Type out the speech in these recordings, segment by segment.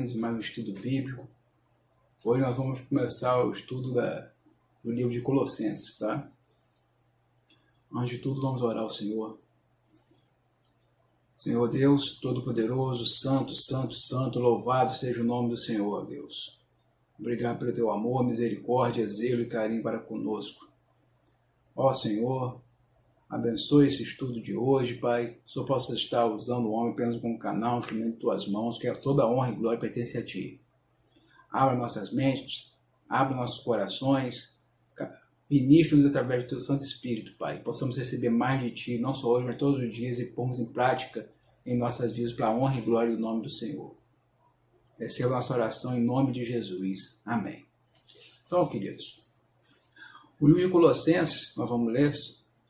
Mais um estudo bíblico. Hoje nós vamos começar o estudo do livro de Colossenses, tá? Antes de tudo, vamos orar ao Senhor. Senhor Deus Todo-Poderoso, Santo, Santo, Santo, louvado seja o nome do Senhor, Deus. Obrigado pelo teu amor, misericórdia, zelo e carinho para conosco. Ó Senhor, abençoe esse estudo de hoje, Pai. Só possa estar usando o homem apenas como canal, um instrumento de tuas mãos, que toda honra e glória pertence a Ti. Abra nossas mentes, abra nossos corações, ministra-nos através do Teu Santo Espírito, Pai. Possamos receber mais de Ti, não só hoje, mas todos os dias, e pormos em prática em nossas vidas para a honra e glória do nome do Senhor. Receba nossa oração em nome de Jesus. Amém. Então, queridos, o livro de Colossenses, nós vamos ler,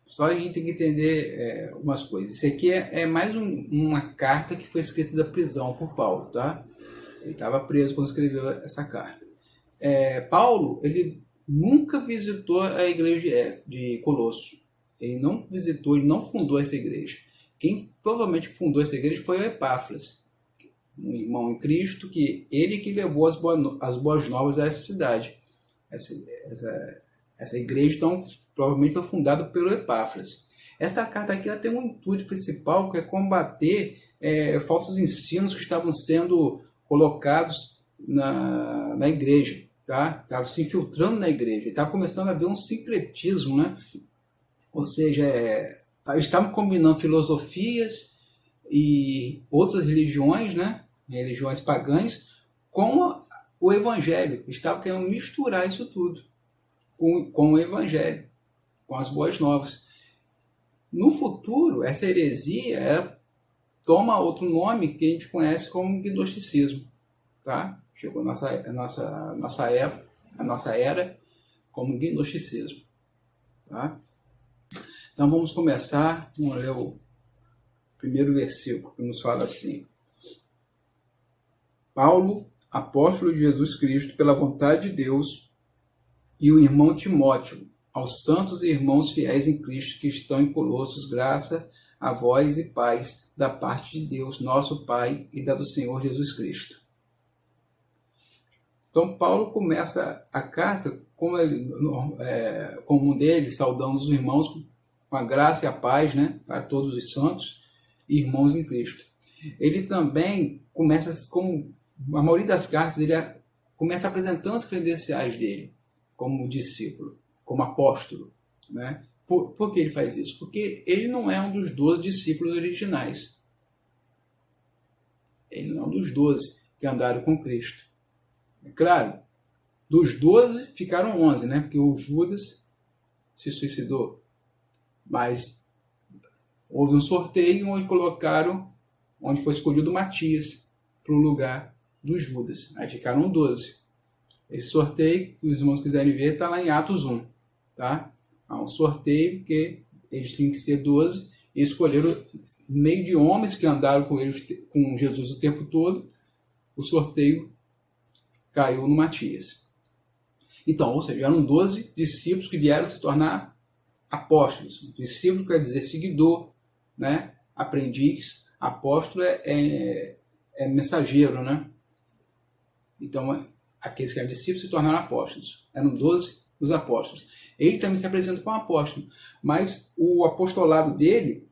só a gente tem que entender umas coisas. Isso aqui é mais uma carta que foi escrita da prisão por Paulo, tá? Ele estava preso quando escreveu essa carta. Paulo, ele nunca visitou a igreja de Colosso. Ele não visitou, ele não fundou essa igreja. Quem provavelmente fundou essa igreja foi o Epáfras, um irmão em Cristo, que ele que levou as boas novas a essa cidade. Essa igreja, então, provavelmente foi fundada pelo Epáfras. Essa carta aqui ela tem um intuito principal, que é combater falsos ensinos que estavam sendo colocados na igreja, tá? Estavam se infiltrando na igreja, estava começando a haver um sincretismo, né? Ou seja, estavam combinando filosofias e outras religiões, né? Religiões pagãs, com o evangelho. Estavam querendo misturar isso tudo com o evangelho, com as boas novas. No futuro, essa heresia toma outro nome que a gente conhece como gnosticismo, tá? Chegou a nossa era como gnosticismo, tá? Então vamos começar, vamos ler o primeiro versículo que nos fala assim: Paulo, apóstolo de Jesus Cristo, pela vontade de Deus, e o irmão Timóteo, aos santos e irmãos fiéis em Cristo que estão em Colossos, graça a vós e paz da parte de Deus, nosso Pai, e da do Senhor Jesus Cristo. Então, Paulo começa a carta, como dele, saudando os irmãos com a graça e a paz, né, para todos os santos e irmãos em Cristo. Ele também começa, como a maioria das cartas, ele começa apresentando as credenciais dele como discípulo, como apóstolo, né? Por que ele faz isso? Porque ele não é um dos 12 discípulos originais. Ele não é um dos 12 que andaram com Cristo. É claro, dos 12 ficaram 11, né? Porque o Judas se suicidou. Mas houve um sorteio onde foi escolhido Matias para o lugar do Judas. Aí ficaram 12. Esse sorteio, que os irmãos quiserem ver, está lá em Atos 1. Tá? Há um sorteio que eles tinham que ser 12 e escolheram, no meio de homens que andaram com Jesus o tempo todo, o sorteio caiu no Matias. Então, ou seja, eram 12 discípulos que vieram se tornar apóstolos. Discípulo quer dizer seguidor, né? Aprendiz. Apóstolo é mensageiro, né? Então, aqueles que eram discípulos se tornaram apóstolos. Eram 12 os apóstolos. Ele também se apresenta como apóstolo, mas o apostolado dele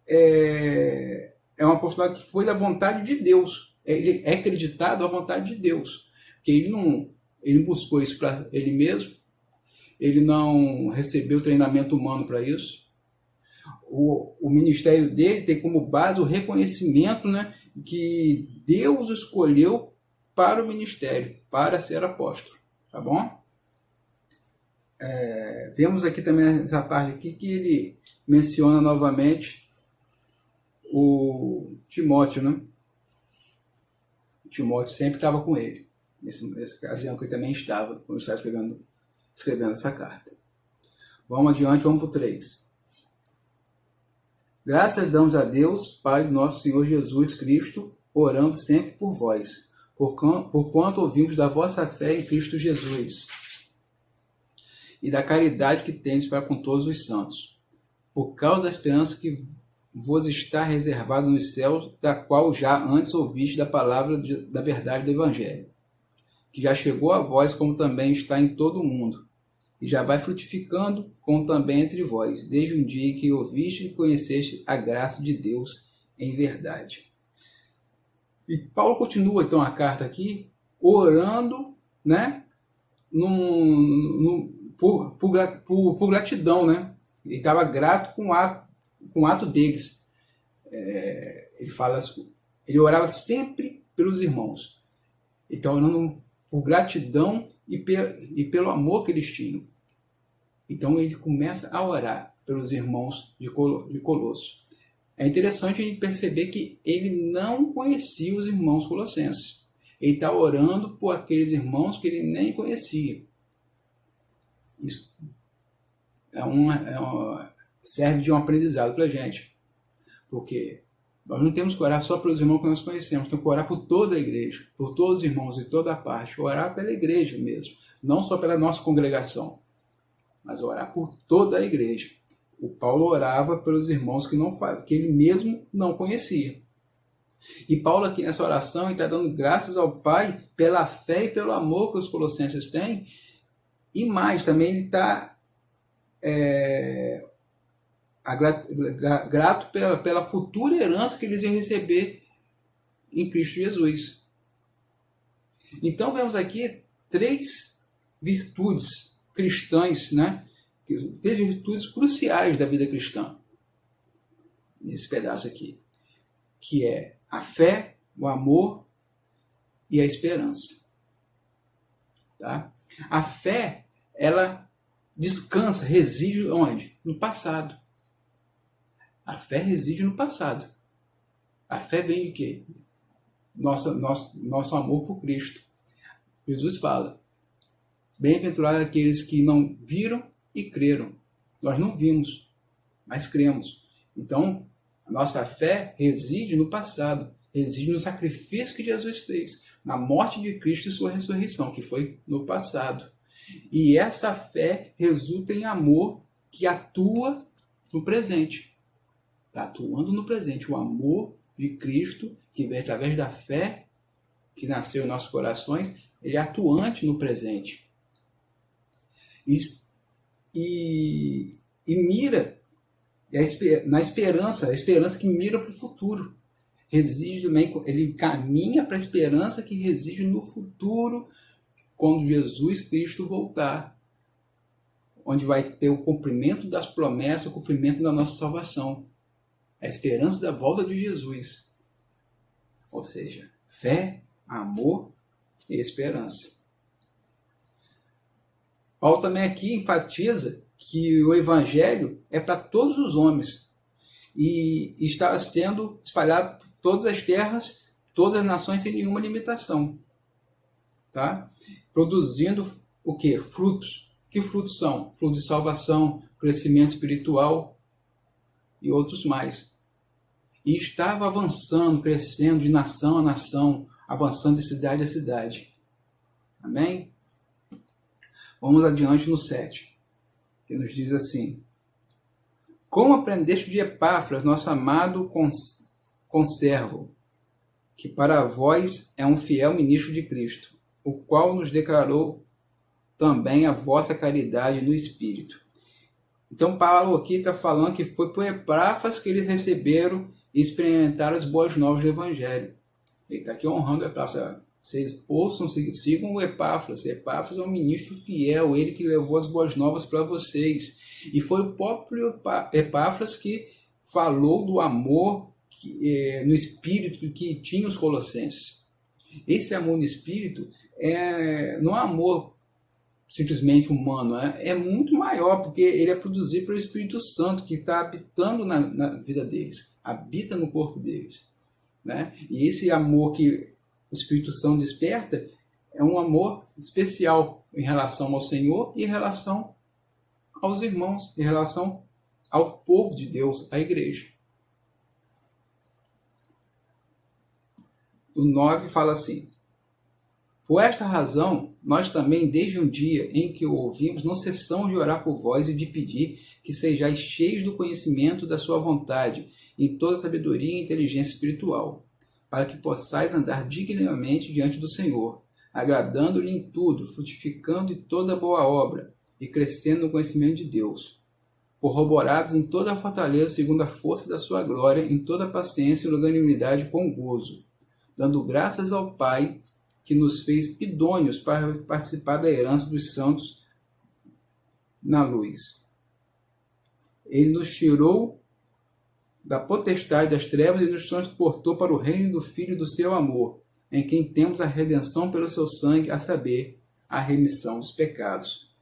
é um apostolado que foi da vontade de Deus. Ele é acreditado à vontade de Deus. Porque ele não buscou isso para ele mesmo, ele não recebeu treinamento humano para isso. O ministério dele tem como base o reconhecimento, né, que Deus escolheu para o ministério, para ser apóstolo. Tá bom? Vemos aqui também nessa parte aqui que ele menciona novamente o Timóteo, né? O Timóteo sempre estava com ele. Nessa ocasião que ele também estava, quando estava escrevendo essa carta. Vamos adiante, vamos para o 3. Graças damos a Deus, Pai do nosso Senhor Jesus Cristo, orando sempre por vós, porquanto ouvimos da vossa fé em Cristo Jesus e da caridade que tendes para com todos os santos, por causa da esperança vos está reservado nos céus, da qual já antes ouviste da palavra da verdade do Evangelho, que já chegou a vós, como também está em todo o mundo, e já vai frutificando, como também entre vós, desde um dia que ouviste e conheceste a graça de Deus em verdade. E Paulo continua então a carta aqui, orando, né, por gratidão, né? Ele estava grato com o ato deles. Ele fala, ele orava sempre pelos irmãos. Ele estava orando por gratidão e pelo amor que eles tinham. Então ele começa a orar pelos irmãos de Colosso. É interessante a gente perceber que ele não conhecia os irmãos colossenses. Ele está orando por aqueles irmãos que ele nem conhecia. Isso serve de um aprendizado para a gente. Porque nós não temos que orar só pelos irmãos que nós conhecemos, temos que orar por toda a igreja, por todos os irmãos de toda a parte, orar pela igreja mesmo, não só pela nossa congregação, mas orar por toda a igreja. O Paulo orava pelos irmãos que ele mesmo não conhecia. E Paulo aqui nessa oração está dando graças ao Pai pela fé e pelo amor que os colossenses têm. E mais, também ele está grato pela futura herança que eles iam receber em Cristo Jesus. Então vemos aqui 3 virtudes cristãs, né? 3 virtudes cruciais da vida cristã, nesse pedaço aqui, que é a fé, o amor e a esperança. Tá? A fé, ela descansa, reside onde? No passado. A fé reside no passado. A fé vem de quê? Nosso amor por Cristo. Jesus fala, bem-aventurados aqueles que não viram e creram. Nós não vimos, mas cremos. Então, a nossa fé reside no passado, reside no sacrifício que Jesus fez, na morte de Cristo e sua ressurreição, que foi no passado. E essa fé resulta em amor que atua no presente. Está atuando no presente. O amor de Cristo, que vem através da fé que nasceu em nossos corações, ele é atuante no presente. E mira na esperança, a esperança que mira para o futuro. Ele caminha para a esperança que reside no futuro, quando Jesus Cristo voltar, onde vai ter o cumprimento das promessas, o cumprimento da nossa salvação. A esperança da volta de Jesus. Ou seja, fé, amor e esperança. Paulo também aqui enfatiza que o evangelho é para todos os homens e está sendo espalhado por todas as terras, todas as nações sem nenhuma limitação. Tá? Produzindo o quê? Frutos. Que frutos são? Frutos de salvação, crescimento espiritual e outros mais. E estava avançando, crescendo de nação a nação, avançando de cidade a cidade. Amém? Vamos adiante no 7, que nos diz assim: como aprendeste de Epáfras, nosso amado conservo, que para vós é um fiel ministro de Cristo, o qual nos declarou também a vossa caridade no Espírito. Então Paulo aqui está falando que foi por Epáfras que eles receberam e experimentaram as boas novas do Evangelho. Ele está aqui honrando Epáfras. Vocês ouçam, sigam o Epáfras. Epáfras é um ministro fiel, ele que levou as boas novas para vocês. E foi o próprio Epáfras que falou do amor no Espírito que tinha os colossenses. Esse amor no Espírito não é amor simplesmente humano, é muito maior, porque ele é produzido pelo Espírito Santo, que está habitando na vida deles, habita no corpo deles. Né? E esse amor que o Espírito Santo desperta é um amor especial em relação ao Senhor e em relação aos irmãos, em relação ao povo de Deus, à igreja. O 9 fala assim: por esta razão, nós também, desde um dia em que o ouvimos, não cessamos de orar por vós e de pedir que sejais cheios do conhecimento da sua vontade em toda sabedoria e inteligência espiritual, para que possais andar dignamente diante do Senhor, agradando-lhe em tudo, frutificando em toda boa obra e crescendo no conhecimento de Deus, corroborados em toda a fortaleza segundo a força da sua glória, em toda a paciência e longanimidade com gozo, dando graças ao Pai que nos fez idôneos para participar da herança dos santos na luz. Ele nos tirou da potestade das trevas e nos transportou para o reino do Filho do seu amor, em quem temos a redenção pelo seu sangue, a saber, a remissão dos pecados.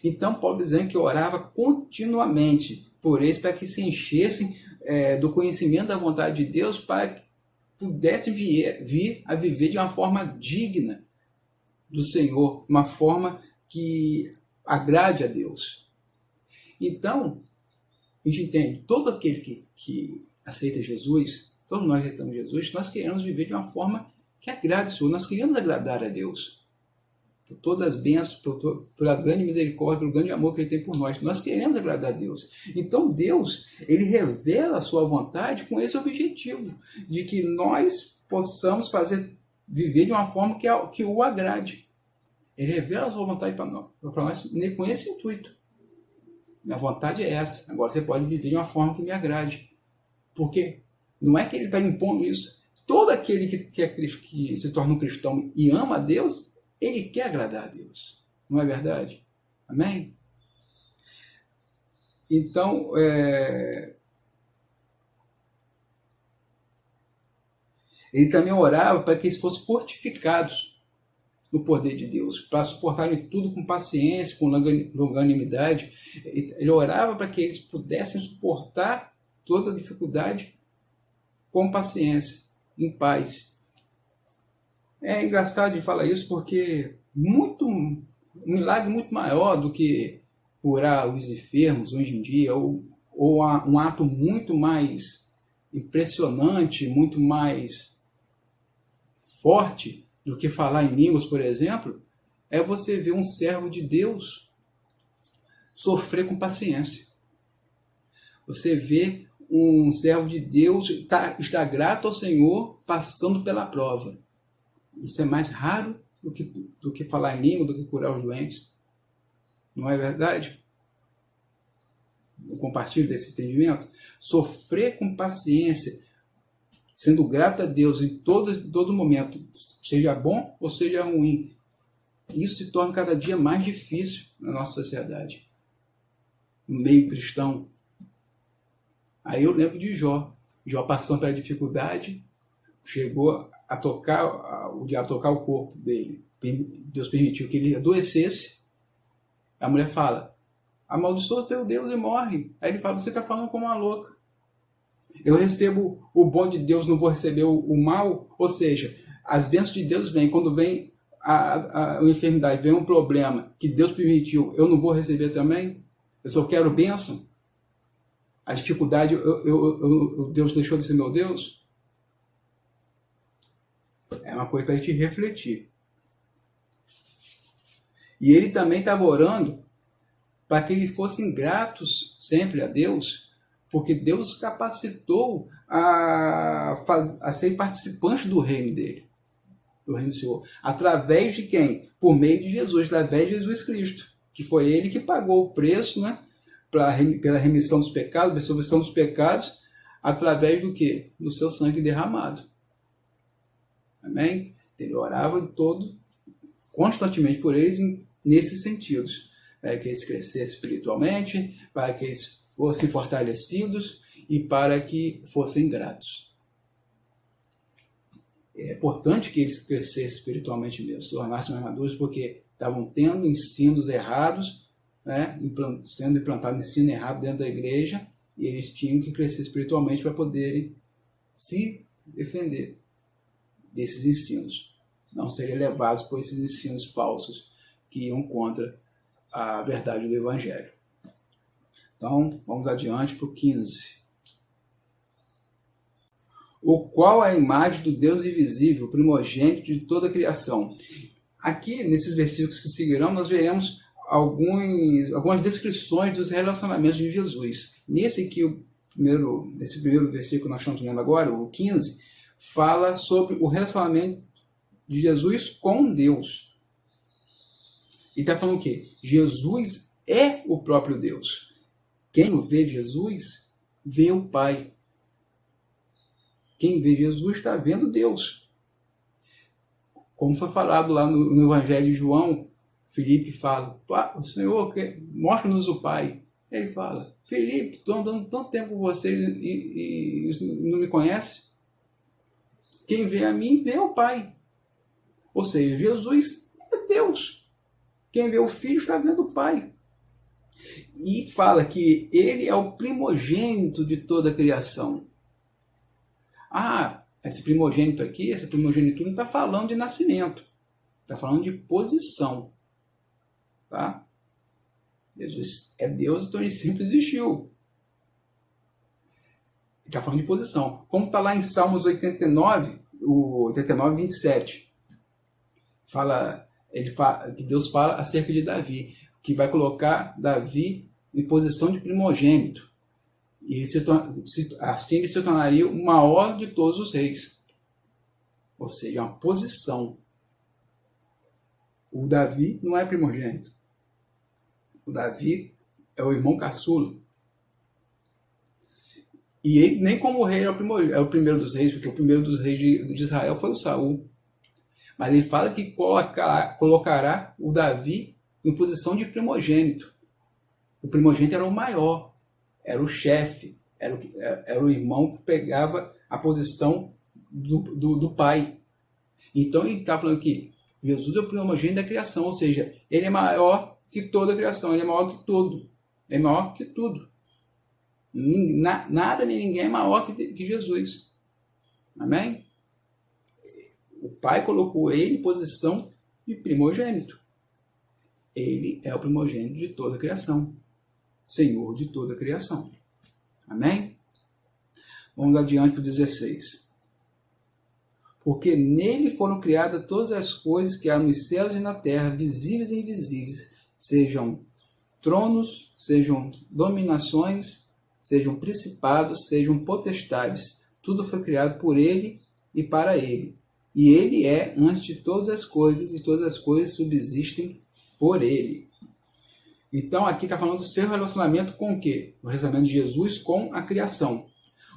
Então, Paulo dizendo que orava continuamente por eles, para que se enchessem do conhecimento da vontade de Deus, para que pudessem vir a viver de uma forma digna do Senhor, uma forma que agrade a Deus. Então, a gente entende, todo aquele que aceita Jesus, todos nós aceitamos Jesus, nós queremos viver de uma forma que agrade o Senhor, nós queremos agradar a Deus, por todas as bênçãos, pela grande misericórdia, pelo grande amor que Ele tem por nós. Nós queremos agradar a Deus. Então Deus, Ele revela a sua vontade com esse objetivo, de que nós possamos viver de uma forma que o agrade. Ele revela a sua vontade para nós com esse intuito. Minha vontade é essa. Agora você pode viver de uma forma que me agrade. Porque não é que Ele está impondo isso. Todo aquele que se torna um cristão e ama a Deus, ele quer agradar a Deus. Não é verdade? Amém? Então, ele também orava para que eles fossem fortificados no poder de Deus, para suportarem tudo com paciência, com longanimidade. Ele orava para que eles pudessem suportar toda a dificuldade com paciência, em paz. É engraçado de falar isso porque um milagre muito maior do que curar os enfermos hoje em dia, ou um ato muito mais impressionante, muito mais forte do que falar em línguas, por exemplo, é você ver um servo de Deus sofrer com paciência. Você vê um servo de Deus está grato ao Senhor passando pela prova. Isso é mais raro do que falar em língua, do que curar os doentes. Não é verdade? Eu compartilho desse entendimento. Sofrer com paciência, sendo grato a Deus em todo momento, seja bom ou seja ruim, isso se torna cada dia mais difícil na nossa sociedade, no meio cristão. Aí eu lembro de Jó. Jó passando pela dificuldade, chegou a o diabo tocar o corpo dele. Deus permitiu que ele adoecesse. A mulher fala: amaldiçoa o teu Deus e morre. Aí ele fala: você está falando como uma louca. Eu recebo o bom de Deus, não vou receber o mal. Ou seja, as bênçãos de Deus vêm. Quando vem a enfermidade, vem um problema que Deus permitiu, eu não vou receber também? Eu só quero bênção? A dificuldade, Deus deixou de ser meu Deus? É uma coisa para a gente refletir. E ele também estava orando para que eles fossem gratos sempre a Deus, porque Deus os capacitou a ser participantes do reino dele, do reino do Senhor. Através de quem? Por meio de Jesus, através de Jesus Cristo, que foi ele que pagou o preço, né, pela remissão dos pecados, pela absolvição dos pecados, através do quê? Do seu sangue derramado. Amém? Ele orava constantemente por eles nesses sentidos, para que eles crescessem espiritualmente, para que eles fossem fortalecidos e para que fossem gratos. É importante que eles crescessem espiritualmente mesmo, se tornassem mais maduros, porque estavam tendo ensinos errados, né, sendo implantado ensino errado dentro da igreja, e eles tinham que crescer espiritualmente para poderem se defender desses ensinos, não serem levados por esses ensinos falsos que iam contra a verdade do Evangelho. Então, vamos adiante para o 15. O qual é a imagem do Deus invisível, primogênito de toda a criação. Aqui, nesses versículos que seguirão, nós veremos algumas descrições dos relacionamentos de Jesus. Nesse que esse primeiro versículo que nós estamos lendo agora, o 15, fala sobre o relacionamento de Jesus com Deus. E está falando o quê? Jesus é o próprio Deus. Quem vê Jesus, vê o Pai. Quem vê Jesus está vendo Deus. Como foi falado lá no Evangelho de João, Felipe fala, o Senhor, mostra-nos o Pai. Ele fala, Felipe, estou andando tanto tempo com você e não me conhece? Quem vê a mim, vê o Pai. Ou seja, Jesus é Deus. Quem vê o Filho está vendo o Pai. E fala que ele é o primogênito de toda a criação. Esse primogênito aqui, essa primogenitura não está falando de nascimento. Está falando de posição. Tá? Jesus é Deus, então ele sempre existiu. Está falando de posição. Como está lá em Salmos 89, o 89, 27. Que Deus fala acerca de Davi, que vai colocar Davi em posição de primogênito. E assim ele se tornaria o maior de todos os reis. Ou seja, uma posição. O Davi não é primogênito. O Davi é o irmão caçula. E ele, nem como rei, é o primeiro dos reis, porque o primeiro dos reis de Israel foi o Saul. Mas ele fala que colocará o Davi em posição de primogênito. O primogênito era o maior, era o chefe, era o irmão que pegava a posição do pai. Então ele está falando que Jesus é o primogênito da criação, ou seja, ele é maior que toda a criação, ele é maior que tudo. É maior que tudo. Nada nem ninguém é maior que Jesus. Amém? O Pai colocou ele em posição de primogênito. Ele é o primogênito de toda a criação. Senhor de toda a criação. Amém? Vamos adiante para o 16. Porque nele foram criadas todas as coisas que há nos céus e na terra, visíveis e invisíveis, sejam tronos, sejam dominações, sejam principados, sejam potestades. Tudo foi criado por ele e para ele. E ele é antes de todas as coisas, e todas as coisas subsistem por ele. Então aqui está falando do seu relacionamento com o quê? O relacionamento de Jesus com a criação.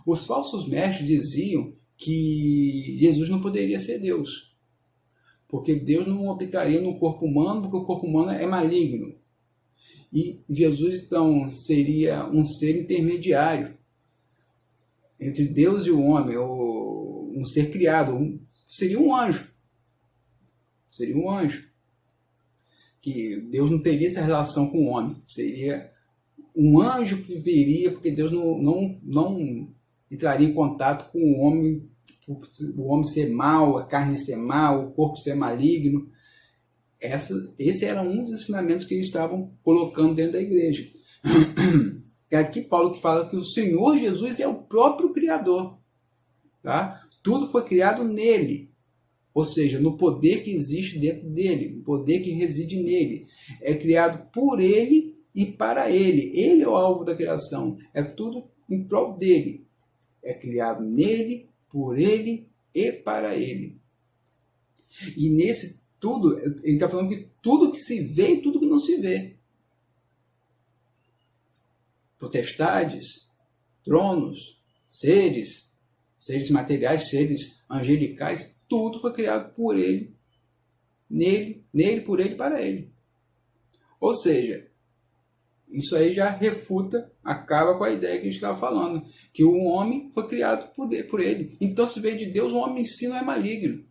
Os falsos mestres diziam que Jesus não poderia ser Deus, porque Deus não habitaria no corpo humano, porque o corpo humano é maligno. E Jesus, então, seria um ser intermediário entre Deus e o homem, ou um ser criado, seria um anjo. Seria um anjo. Que Deus não teria essa relação com o homem. Seria um anjo que viria, porque Deus não entraria em contato com o homem ser mau, a carne ser mau, o corpo ser maligno. Esse era um dos ensinamentos que eles estavam colocando dentro da igreja. É aqui Paulo que fala que o Senhor Jesus é o próprio Criador. Tá? Tudo foi criado nele. Ou seja, no poder que existe dentro dele, no poder que reside nele. É criado por ele e para ele. Ele é o alvo da criação. É tudo em prol dele. É criado nele, por ele e para ele. E nesse tudo, ele está falando que tudo que se vê e tudo que não se vê. Potestades, tronos, seres materiais, seres angelicais, tudo foi criado por ele, nele, por ele e para ele. Ou seja, isso aí já refuta, acaba com a ideia que a gente estava falando, que o homem foi criado por ele. Então, se veio de Deus, o homem em si não é maligno.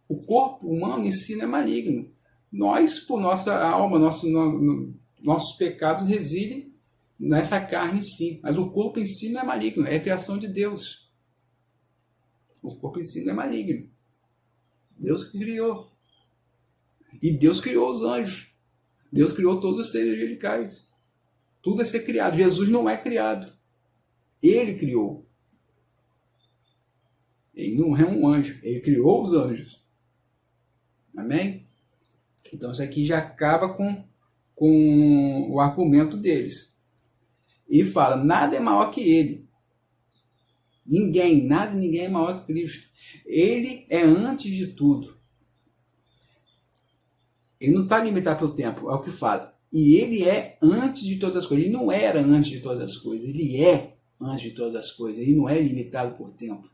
O corpo humano em si não é maligno. Nós, por nossa alma, nossos pecados residem nessa carne em si. Mas o corpo em si não é maligno, é a criação de Deus. O corpo em si não é maligno. Deus que criou. E Deus criou os anjos. Deus criou todos os seres angelicais. Tudo é ser criado. Jesus não é criado. Ele criou. Ele não é um anjo. Ele criou os anjos. Amém? Então isso aqui já acaba com o argumento deles. E fala, nada é maior que ele. Ninguém, nada e ninguém é maior que Cristo. Ele é antes de tudo. Ele não está limitado pelo tempo, é o que fala. E ele é antes de todas as coisas. Ele não era antes de todas as coisas. Ele é antes de todas as coisas. Ele não é limitado por tempo.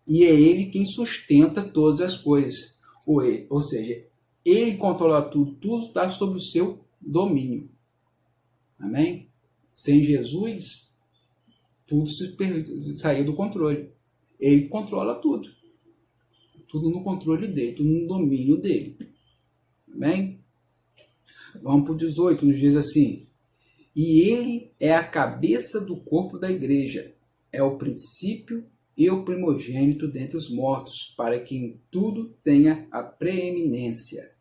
E é ele quem sustenta todas as coisas. Ou seja, ele controla tudo. Tudo está sob o seu domínio. Amém? Sem Jesus, tudo saiu do controle. Ele controla tudo. Tudo no controle dele, tudo no domínio dele. Amém? Vamos para o 18, nos diz assim: e ele é a cabeça do corpo da igreja, é o princípio e o primogênito dentre os mortos, para que em tudo tenha a preeminência.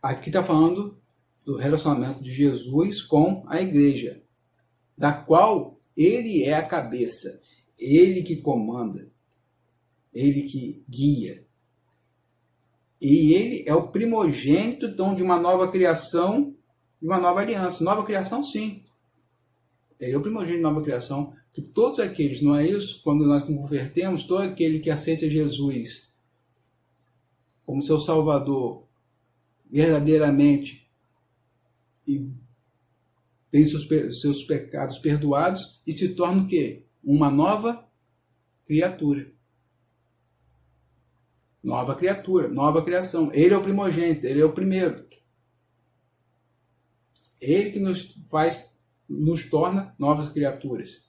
Aqui está falando do relacionamento de Jesus com a igreja, da qual ele é a cabeça, ele que comanda, ele que guia. E ele é o primogênito, então, de uma nova criação, de uma nova aliança. Nova criação, sim. Ele é o primogênito de nova criação. Que todos aqueles, não é isso? Quando nós convertemos, todo aquele que aceita Jesus como seu Salvador, verdadeiramente, e tem seus pecados perdoados, e se torna o quê? Uma nova criatura. Nova criatura, nova criação. Ele é o primogênito, ele é o primeiro. Ele que nos torna novas criaturas.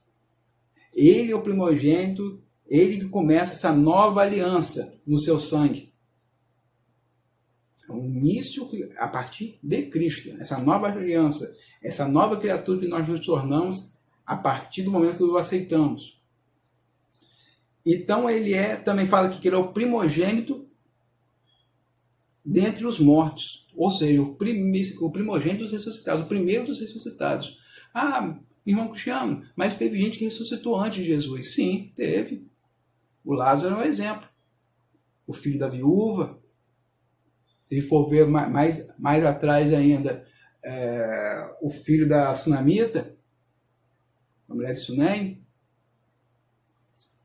Ele é o primogênito, ele que começa essa nova aliança no seu sangue. É o início a partir de Cristo, essa nova aliança, essa nova criatura que nós nos tornamos a partir do momento que o aceitamos. Então ele também fala aqui que ele é o primogênito dentre os mortos, ou seja, o primogênito dos ressuscitados, o primeiro dos ressuscitados. Ah, irmão Cristiano, mas teve gente que ressuscitou antes de Jesus. Sim, teve. O Lázaro é um exemplo. O filho da viúva. Se for ver mais atrás ainda, o filho da Sunamita, a mulher de Sunem,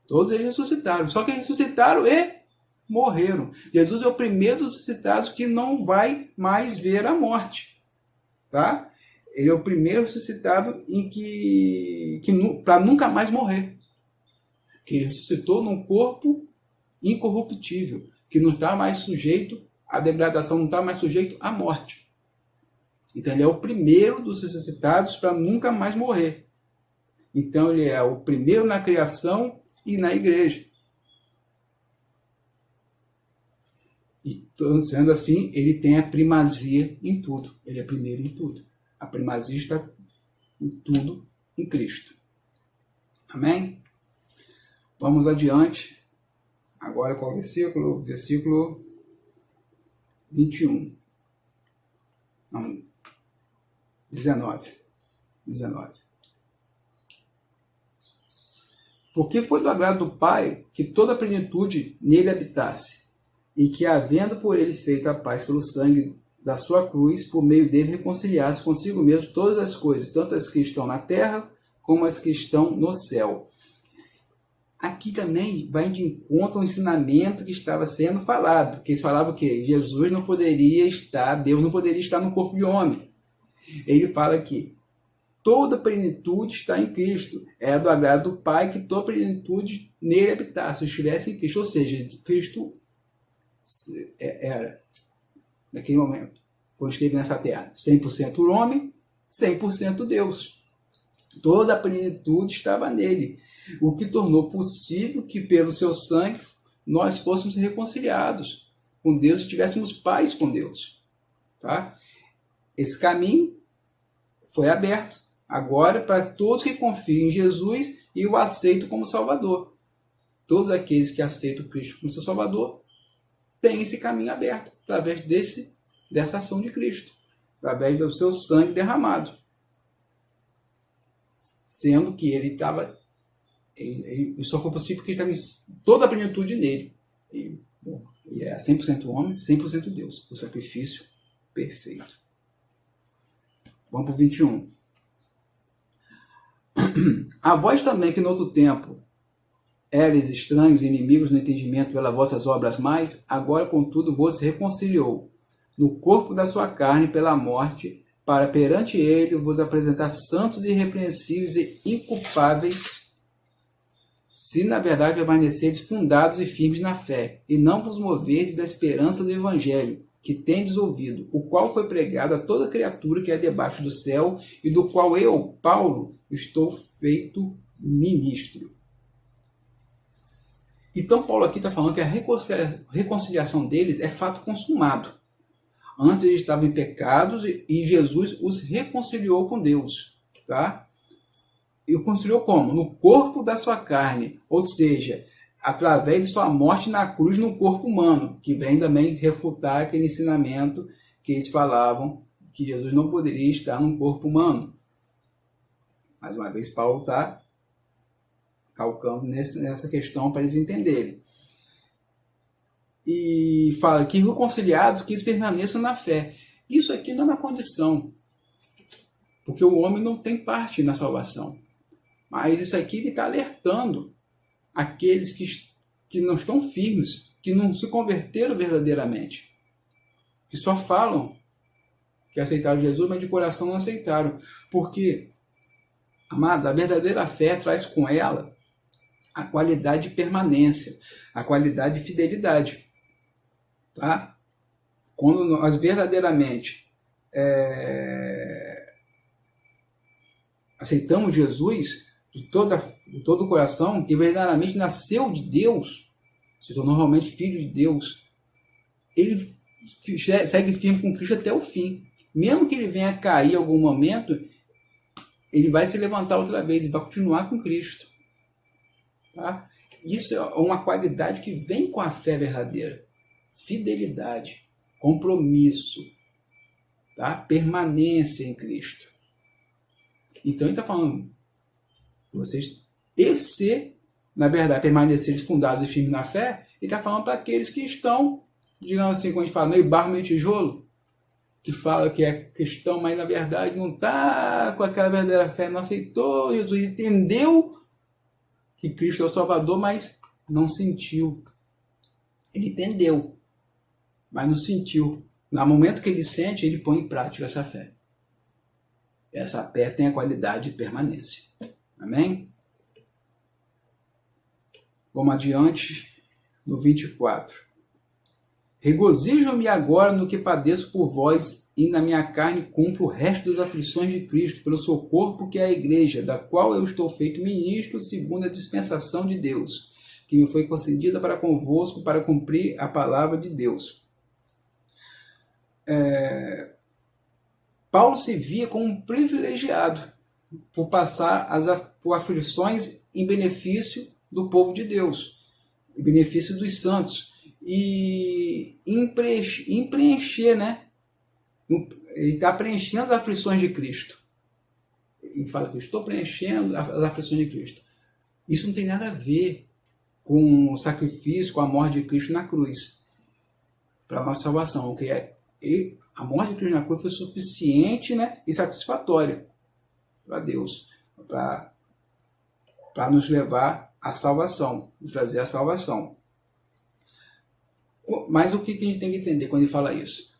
todos eles ressuscitaram. Só que ressuscitaram e morreram. Jesus é o primeiro dos ressuscitados que não vai mais ver a morte. Tá? Ele é o primeiro ressuscitado para nunca mais morrer. Que ele ressuscitou num corpo incorruptível, que não está mais sujeito à degradação, não está mais sujeito à morte. Então ele é o primeiro dos ressuscitados para nunca mais morrer. Então ele é o primeiro na criação e na igreja. E sendo assim, ele tem a primazia em tudo. Ele é primeiro em tudo. A primazia está em tudo em Cristo. Amém? Vamos adiante. Agora qual versículo? Versículo 21. Não, 19. Porque foi do agrado do Pai que toda a plenitude nele habitasse, e que, havendo por ele feito a paz pelo sangue da sua cruz, por meio dele reconciliasse consigo mesmo todas as coisas, tanto as que estão na terra, como as que estão no céu. Aqui também vai de encontro ao ensinamento que estava sendo falado, porque eles falavam que Jesus não poderia estar, Deus não poderia estar no corpo de homem. Ele fala que toda a plenitude está em Cristo. Era do agrado do Pai que toda a plenitude nele habitasse, estivesse em Cristo. Ou seja, Cristo era, naquele momento, quando esteve nessa terra, 100% homem, 100% Deus. Toda a plenitude estava nele, o que tornou possível que, pelo seu sangue, nós fôssemos reconciliados com Deus e tivéssemos paz com Deus. Tá? Esse caminho foi aberto agora para todos que confiam em Jesus e o aceitam como Salvador. Todos aqueles que aceitam Cristo como seu Salvador têm esse caminho aberto através dessa ação de Cristo, através do seu sangue derramado. Sendo que ele só foi possível porque estava toda a plenitude nele. E é 100% homem, 100% Deus. O sacrifício perfeito. Vamos para o 21. A vós também que no outro tempo éreis estranhos e inimigos no entendimento pelas vossas obras mais, agora contudo vos reconciliou no corpo da sua carne pela morte, para perante ele vos apresentar santos e irrepreensíveis e inculpáveis, se na verdade permaneceres fundados e firmes na fé, e não vos moverdes da esperança do evangelho, que tendes ouvido, o qual foi pregado a toda criatura que é debaixo do céu, e do qual eu, Paulo, estou feito ministro. Então Paulo aqui está falando que a reconciliação deles é fato consumado. Antes eles estavam em pecados e Jesus os reconciliou com Deus. Tá? E o reconciliou como? No corpo da sua carne, ou seja, através de sua morte na cruz no corpo humano, que vem também refutar aquele ensinamento que eles falavam que Jesus não poderia estar num corpo humano. Mais uma vez, Paulo está calcando nessa questão para eles entenderem. E fala que reconciliados, que eles permaneçam na fé. Isso aqui não é uma condição, porque o homem não tem parte na salvação. Mas isso aqui ele está alertando aqueles que não estão firmes, que não se converteram verdadeiramente, que só falam que aceitaram Jesus, mas de coração não aceitaram. Porque, amados, a verdadeira fé traz com ela a qualidade de permanência, a qualidade de fidelidade. Tá? Quando nós verdadeiramente aceitamos Jesus de todo o coração, que verdadeiramente nasceu de Deus, se tornou realmente filho de Deus, ele segue firme com Cristo até o fim. Mesmo que ele venha a cair em algum momento, ele vai se levantar outra vez e vai continuar com Cristo. Tá? Isso é uma qualidade que vem com a fé verdadeira. Fidelidade, compromisso, tá? Permanência em Cristo. Então ele está falando, vocês, na verdade, permanecerem fundados e firmes na fé, ele está falando para aqueles que estão, digamos assim, quando a gente fala meio barro, meio tijolo, que fala que é cristão, mas na verdade não está com aquela verdadeira fé, não aceitou Jesus, entendeu que Cristo é o Salvador, mas não sentiu. Ele entendeu, mas não sentiu. No momento que ele sente, ele põe em prática essa fé. Essa fé tem a qualidade de permanência. Amém? Vamos adiante, no 24. Regozijo-me agora no que padeço por vós, e na minha carne cumpro o resto das aflições de Cristo, pelo seu corpo, que é a igreja, da qual eu estou feito ministro, segundo a dispensação de Deus, que me foi concedida para convosco, para cumprir a palavra de Deus. Paulo se via como um privilegiado por passar por aflições em benefício do povo de Deus, em benefício dos santos, e em preencher, né? Ele está preenchendo as aflições de Cristo. Ele fala que eu estou preenchendo as aflições de Cristo. Isso não tem nada a ver com o sacrifício, com a morte de Cristo na cruz, para a nossa salvação. A morte de Cristo na cruz foi suficiente, né, e satisfatória para Deus, para nos levar à salvação, nos trazer a salvação. Mas o que a gente tem que entender quando ele fala isso?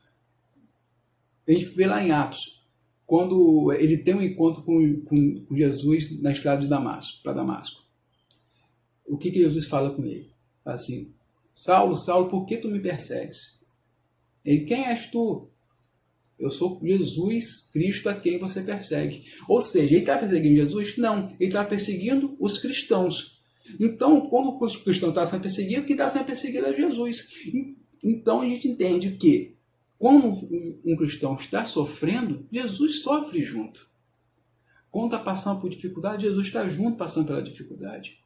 A gente vê lá em Atos, quando ele tem um encontro com Jesus na estrada de Damasco, para Damasco. O que Jesus fala com ele? Fala assim: Saulo, Saulo, por que tu me persegues? Ele: quem és tu? Eu sou Jesus Cristo a quem você persegue. Ou seja, ele está perseguindo Jesus? Não, ele está perseguindo os cristãos. Então, como os cristãos estão sendo perseguidos, quem está sendo perseguido é Jesus. Então, a gente entende que, quando um cristão está sofrendo, Jesus sofre junto. Quando está passando por dificuldade, Jesus está junto passando pela dificuldade.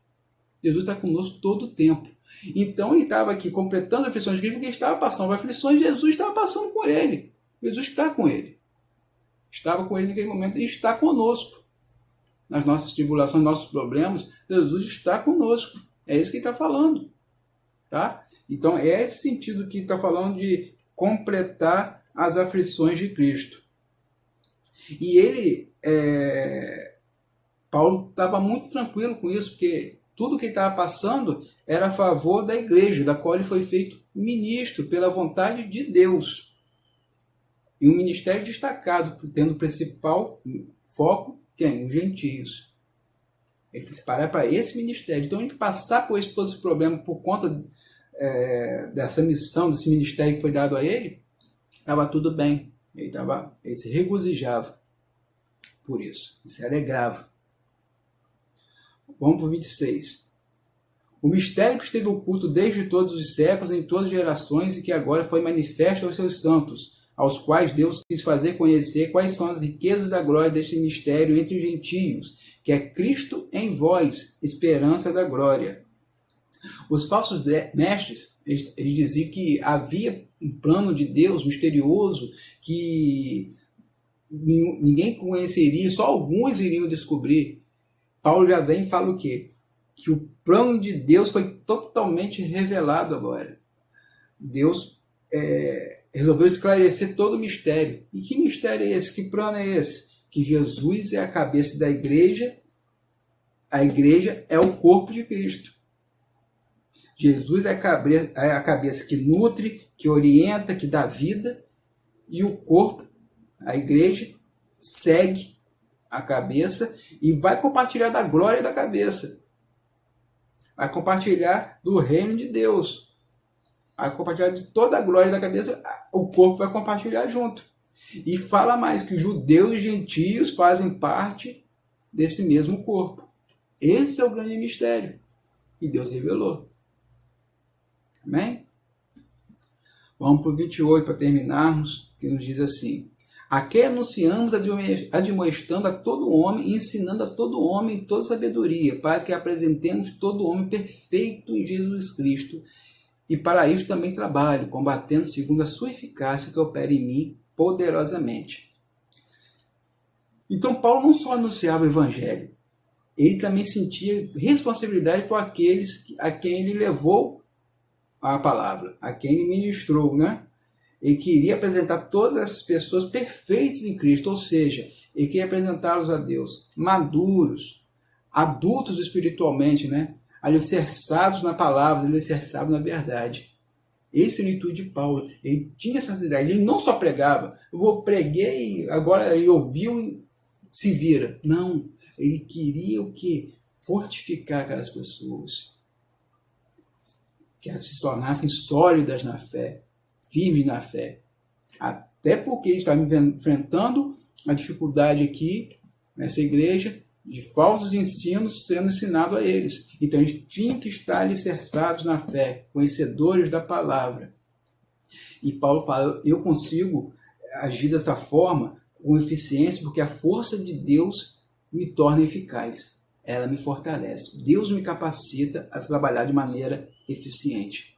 Jesus está conosco todo o tempo. Então, ele estava aqui completando as aflições de Cristo, porque ele estava passando por aflições, Jesus estava passando por ele. Jesus está com ele. Estava com ele naquele momento e está conosco. Nas nossas tribulações, nossos problemas, Jesus está conosco. É isso que ele está falando. Tá? Então, é esse sentido que está falando de completar as aflições de Cristo. E Paulo estava muito tranquilo com isso, porque tudo que ele estava passando era a favor da igreja, da qual ele foi feito ministro pela vontade de Deus. E um ministério destacado, tendo o principal foco, quem? Os gentios. Ele foi separar para esse ministério. Então, ele passar por todo esse problema por conta dessa missão, desse ministério que foi dado a ele, estava tudo bem. Ele se regozijava por isso. Ele se alegrava. Vamos para o 26. O mistério que esteve oculto desde todos os séculos, em todas as gerações, e que agora foi manifesto aos seus santos, aos quais Deus quis fazer conhecer quais são as riquezas da glória deste mistério entre os gentios, que é Cristo em vós, esperança da glória. Os falsos mestres, eles diziam que havia um plano de Deus misterioso que ninguém conheceria, só alguns iriam descobrir. Paulo já vem e fala o quê? Que o plano de Deus foi totalmente revelado agora. Deus resolveu esclarecer todo o mistério. E que mistério é esse? Que plano é esse? Que Jesus é a cabeça da igreja, a igreja é o corpo de Cristo. Jesus é a cabeça que nutre, que orienta, que dá vida, e o corpo, a igreja, segue a cabeça e vai compartilhar da glória da cabeça. Vai compartilhar do reino de Deus. Vai compartilhar de toda a glória da cabeça, o corpo vai compartilhar junto. E fala mais que os judeus e gentios fazem parte desse mesmo corpo. Esse é o grande mistério. E Deus revelou. Amém? Vamos para o 28 para terminarmos, que nos diz assim: a quem anunciamos admoestando a todo homem e ensinando a todo homem em toda sabedoria, para que apresentemos todo homem perfeito em Jesus Cristo. E para isso também trabalho, combatendo segundo a sua eficácia que opera em mim poderosamente. Então Paulo não só anunciava o evangelho, ele também sentia responsabilidade por aqueles a quem ele levou a palavra, a quem ele ministrou, né? Ele queria apresentar todas essas pessoas perfeitas em Cristo, ou seja, ele queria apresentá-los a Deus maduros, adultos espiritualmente, né? Alicerçados na palavra, alicerçados na verdade. Esse é o intuito de Paulo. Ele tinha essa ideia. Ele não só pregava, preguei, agora ele ouviu e se vira. Não, ele queria o quê? Fortificar aquelas pessoas. Que elas se tornassem sólidas na fé, firmes na fé. Até porque eles estavam enfrentando a dificuldade aqui, nessa igreja, de falsos ensinos sendo ensinado a eles. Então eles tinham que estar alicerçados na fé, conhecedores da palavra. E Paulo fala, eu consigo agir dessa forma com eficiência, porque a força de Deus me torna eficaz. Ela me fortalece. Deus me capacita a trabalhar de maneira eficiente.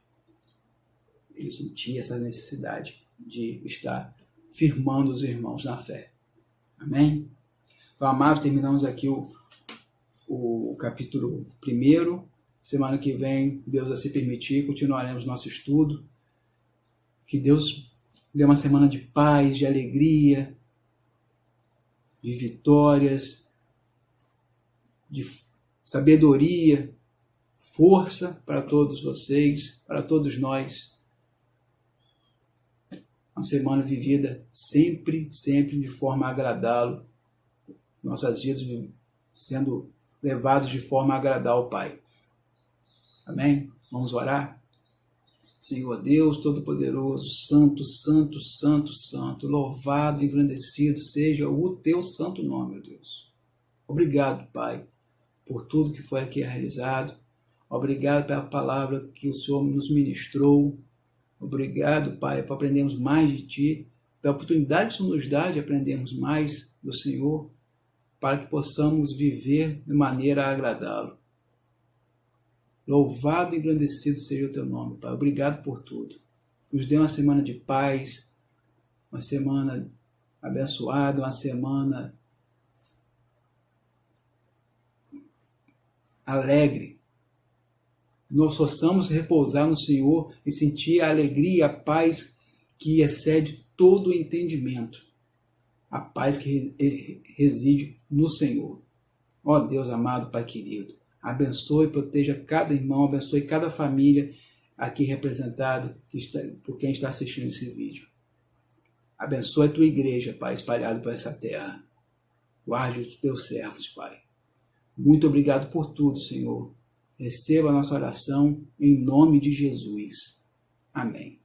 Ele sentia essa necessidade de estar firmando os irmãos na fé. Amém? Então, amados, terminamos aqui o capítulo 1. Semana que vem, Deus assim permitir, continuaremos nosso estudo. Que Deus dê uma semana de paz, de alegria, de vitórias, de sabedoria, força para todos vocês, para todos nós. Uma semana vivida sempre, sempre de forma a agradá-lo. Nossas vidas sendo levadas de forma a agradar ao Pai. Amém? Vamos orar? Senhor Deus Todo-Poderoso, Santo, Santo, Santo, Santo, louvado e engrandecido seja o Teu santo nome, meu Deus. Obrigado, Pai, por tudo que foi aqui realizado. Obrigado pela palavra que o Senhor nos ministrou. Obrigado, Pai, por aprendermos mais de Ti, pela oportunidade que o Senhor nos dá de aprendermos mais do Senhor, para que possamos viver de maneira a agradá-lo. Louvado e engrandecido seja o Teu nome, Pai. Obrigado por tudo. Nos dê uma semana de paz, uma semana abençoada, uma semana alegre. Nós possamos repousar no Senhor e sentir a alegria e a paz que excede todo o entendimento. a paz que reside no Senhor. Ó Deus amado, Pai querido, abençoe e proteja cada irmão, abençoe cada família aqui representada por quem está assistindo esse vídeo. Abençoe a tua igreja, Pai, espalhada por essa terra. Guarde os teus servos, Pai. Muito obrigado por tudo, Senhor. Receba a nossa oração em nome de Jesus. Amém.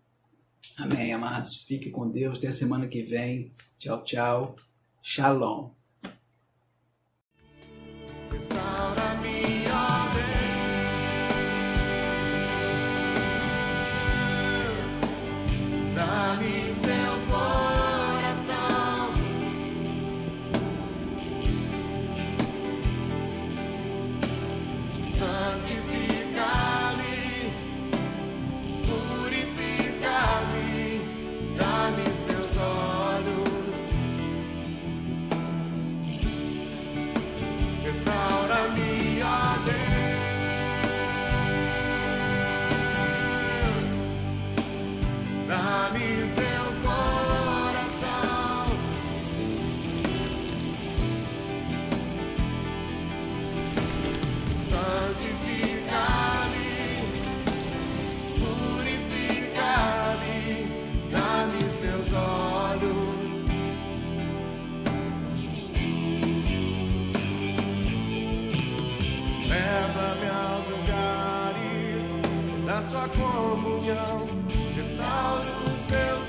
Amém, amados. Fique com Deus. Até a semana que vem. Tchau, tchau. Shalom. Restaura-me, ó Deus, dá-me seu coração, santifica-me, purifica-me, dá-me seus olhos, restaura-me, ó Deus, dá-me seu coração, santifica-me, purifica-me, dá-me seus olhos, leva-me aos lugares da sua comunhão, restaura o seu